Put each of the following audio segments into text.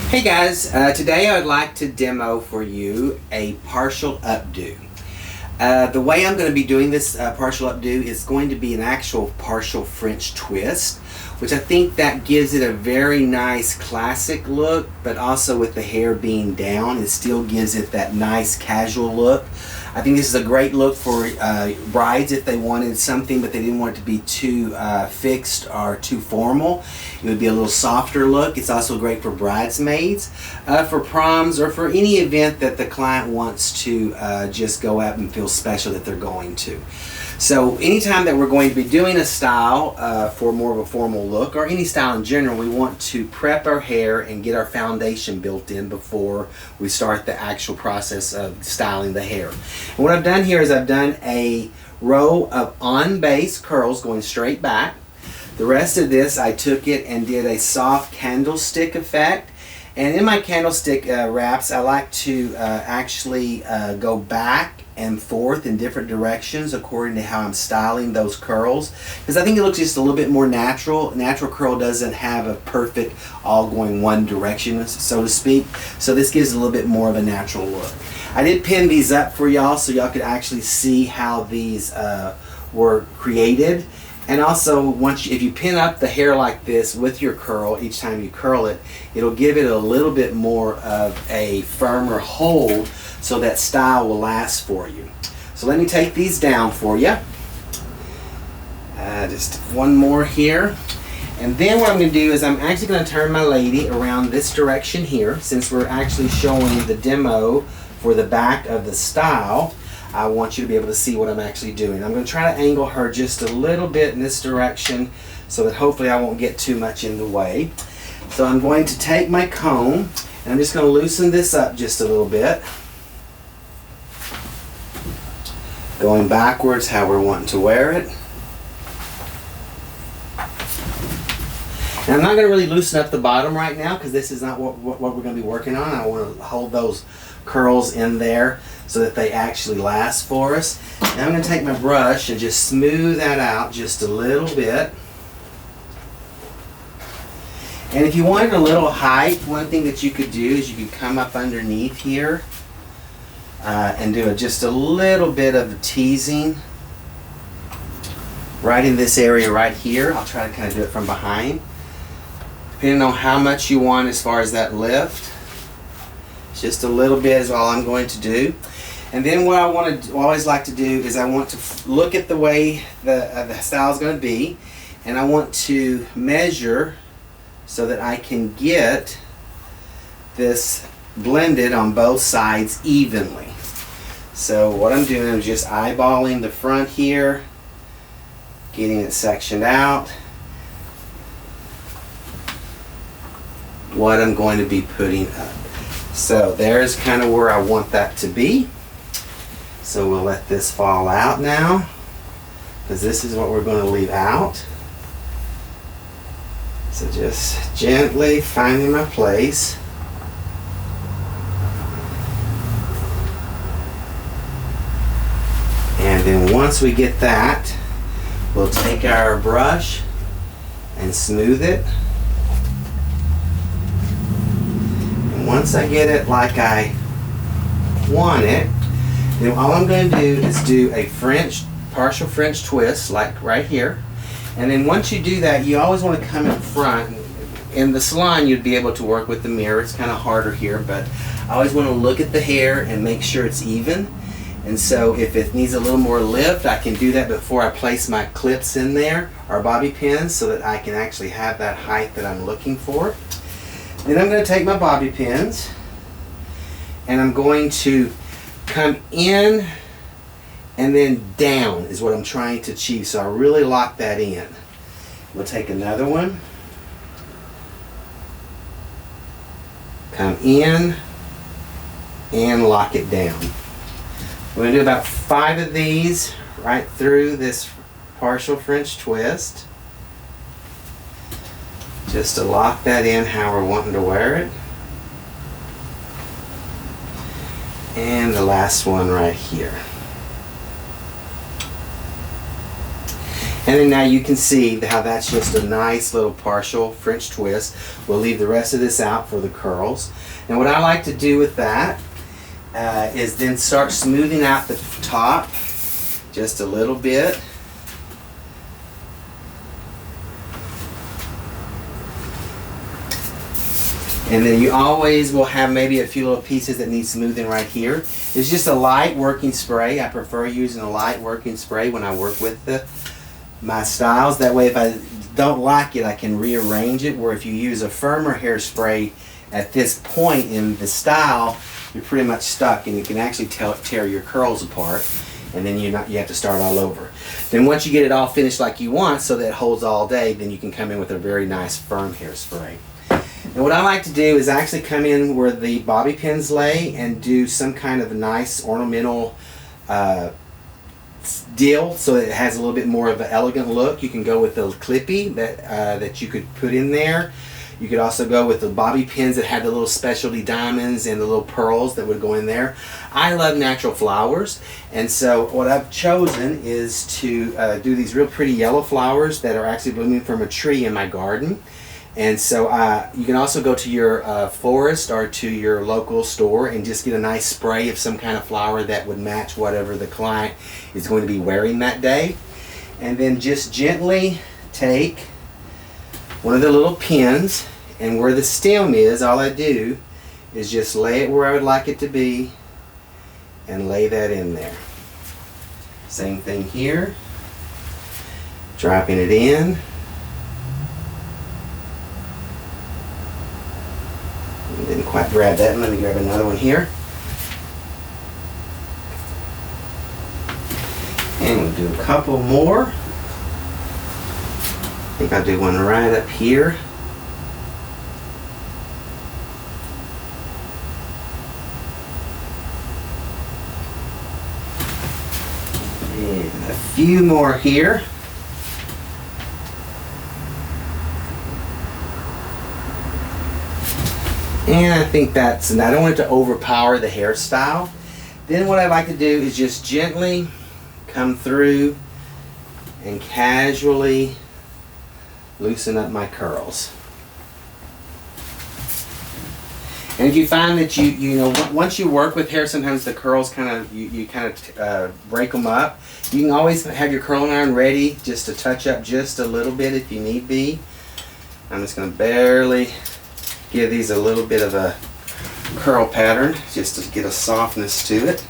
Hey guys, today I would like to demo for you a partial updo. The way I'm going to be doing this partial updo is going to be an actual partial French twist, which I think that gives it a very nice classic look, but also with the hair being down, it still gives it that nice casual look. I think this is a great look for brides if they wanted something but they didn't want it to be too fixed or too formal. It would be a little softer look. It's also great for bridesmaids, for proms, or for any event that the client wants to just go out and feel special that they're going to. So anytime that we're going to be doing a style for more of a formal look, or any style in general, we want to prep our hair and get our foundation built in before we start the actual process of styling the hair. And what I've done here is I've done a row of on base curls going straight back. The rest of this I took it and did a soft candlestick effect. And in my candlestick wraps, I like to actually go back and forth in different directions according to how I'm styling those curls, because I think it looks just a little bit more natural. Natural curl doesn't have a perfect all going one direction, so to speak, so this gives a little bit more of a natural look. I did pin these up for y'all so y'all could actually see how these were created. And also, if you pin up the hair like this with your curl, each time you curl it, it'll give it a little bit more of a firmer hold so that style will last for you. So let me take these down for you. Just one more here. And then what I'm going to do is I'm actually going to turn my lady around this direction here, since we're actually showing the demo for the back of the style. I want you to be able to see what I'm actually doing. I'm going to try to angle her just a little bit in this direction so that hopefully I won't get too much in the way. So I'm going to take my comb and I'm just going to loosen this up just a little bit. Going backwards how we're wanting to wear it. And I'm not going to really loosen up the bottom right now because this is not what we're going to be working on. I want to hold those curls in there so that they actually last for us. Now I'm going to take my brush and just smooth that out just a little bit. And if you wanted a little height, one thing that you could do is you could come up underneath here and do just a little bit of teasing right in this area right here. I'll try to kind of do it from behind. Depending on how much you want as far as that lift. Just a little bit is all I'm going to do. And then what I want to always like to do is I want to look at the way the style is going to be, and I want to measure so that I can get this blended on both sides evenly. So what I'm doing is just eyeballing the front here, getting it sectioned out. What I'm going to be putting up. So there's kind of where I want that to be. So we'll let this fall out now, because this is what we're going to leave out. So just gently finding my place. And then once we get that, we'll take our brush and smooth it. And once I get it like I want it, then all I'm going to do is do a partial French twist, like right here. And then once you do that, you always want to come in front. In the salon, you'd be able to work with the mirror. It's kind of harder here, but I always want to look at the hair and make sure it's even. And so if it needs a little more lift, I can do that before I place my clips in there, or bobby pins, so that I can actually have that height that I'm looking for. Then I'm going to take my bobby pins and I'm going to come in and then down is what I'm trying to achieve. So I really lock that in. We'll take another one. Come in and lock it down. We're going to do about 5 of these right through this partial French twist. Just to lock that in how we're wanting to wear it. And the last one right here. And then now you can see how that's just a nice little partial French twist. We'll leave the rest of this out for the curls. And what I like to do with that is then start smoothing out the top just a little bit. And then you always will have maybe a few little pieces that need smoothing right here. It's just a light working spray. I prefer using a light working spray when I work with my styles. That way if I don't like it, I can rearrange it, where if you use a firmer hairspray at this point in the style, you're pretty much stuck and you can actually tear your curls apart, and then you have to start all over. Then once you get it all finished like you want so that it holds all day, then you can come in with a very nice firm hairspray. And what I like to do is actually come in where the bobby pins lay and do some kind of a nice ornamental deal so that it has a little bit more of an elegant look. You can go with the clippy that you could put in there. You could also go with the bobby pins that had the little specialty diamonds and the little pearls that would go in there. I love natural flowers, and so what I've chosen is to do these real pretty yellow flowers that are actually blooming from a tree in my garden. And so you can also go to your florist or to your local store and just get a nice spray of some kind of flower that would match whatever the client is going to be wearing that day. And then just gently take one of the little pins, and where the stem is, all I do is just lay it where I would like it to be and lay that in there. Same thing here. Dropping it in. Didn't quite grab that. Let me grab another one here. And we'll do a couple more. I think I'll do one right up here. And a few more here. And I think that's, and I don't want it to overpower the hairstyle. Then what I like to do is just gently come through and casually loosen up my curls. And if you find that you know, once you work with hair, sometimes the curls kind of, you kind of break them up. You can always have your curling iron ready just to touch up just a little bit if you need be. I'm just going to barely give these a little bit of a curl pattern just to get a softness to it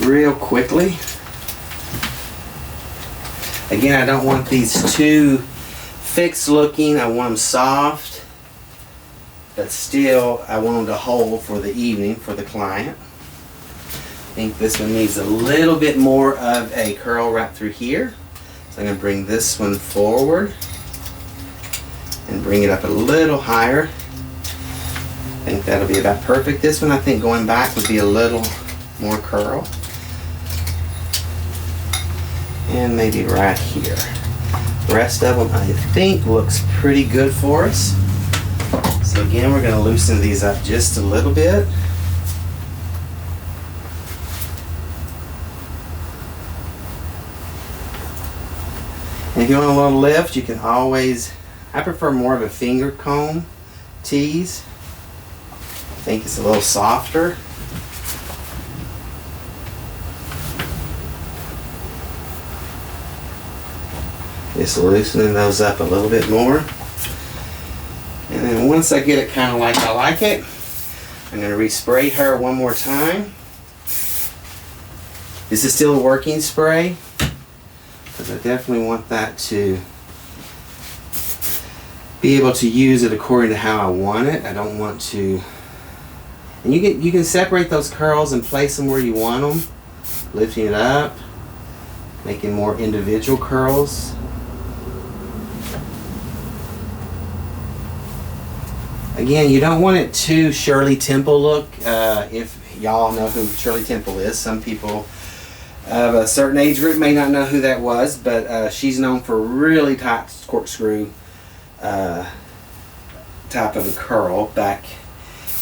real quickly. Again, I don't want these too fixed looking. I want them soft, but still I want them to hold for the evening for the client. I think this one needs a little bit more of a curl right through here. So I'm going to bring this one forward and bring it up a little higher. I think that'll be about perfect. This one I think going back would be a little more curl. And maybe right here. The rest of them I think looks pretty good for us. So again, we're going to loosen these up just a little bit. And if you want a little lift, you can always, I prefer more of a finger comb tease. I think it's a little softer. Just loosening those up a little bit more. And then once I get it kind of like I like it, I'm going to respray her one more time. This is still a working spray, because I definitely want that to be able to use it according to how I want it. I don't want to, and you can separate those curls and place them where you want them, lifting it up, making more individual curls. Again, you don't want it too Shirley Temple look. If y'all know who Shirley Temple is, some people of a certain age group may not know who that was, but she's known for really tight corkscrew type of a curl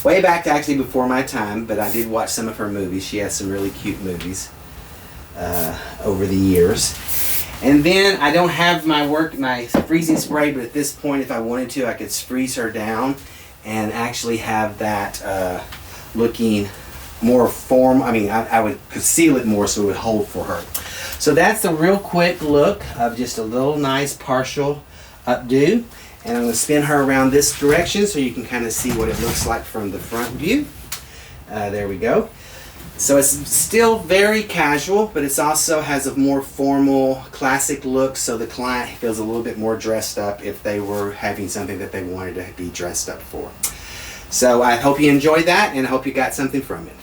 way back actually before my time, but I did watch some of her movies. She has some really cute movies. over the years. And then I don't have my freezing spray, but at this point, if I wanted to, I could freeze her down and actually have that looking more form. I mean, I would conceal it more so it would hold for her. So that's a real quick look of just a little nice partial updo. And I'm going to spin her around this direction so you can kind of see what it looks like from the front view. There we go. So it's still very casual, but it also has a more formal, classic look, so the client feels a little bit more dressed up if they were having something that they wanted to be dressed up for. So I hope you enjoyed that, and I hope you got something from it.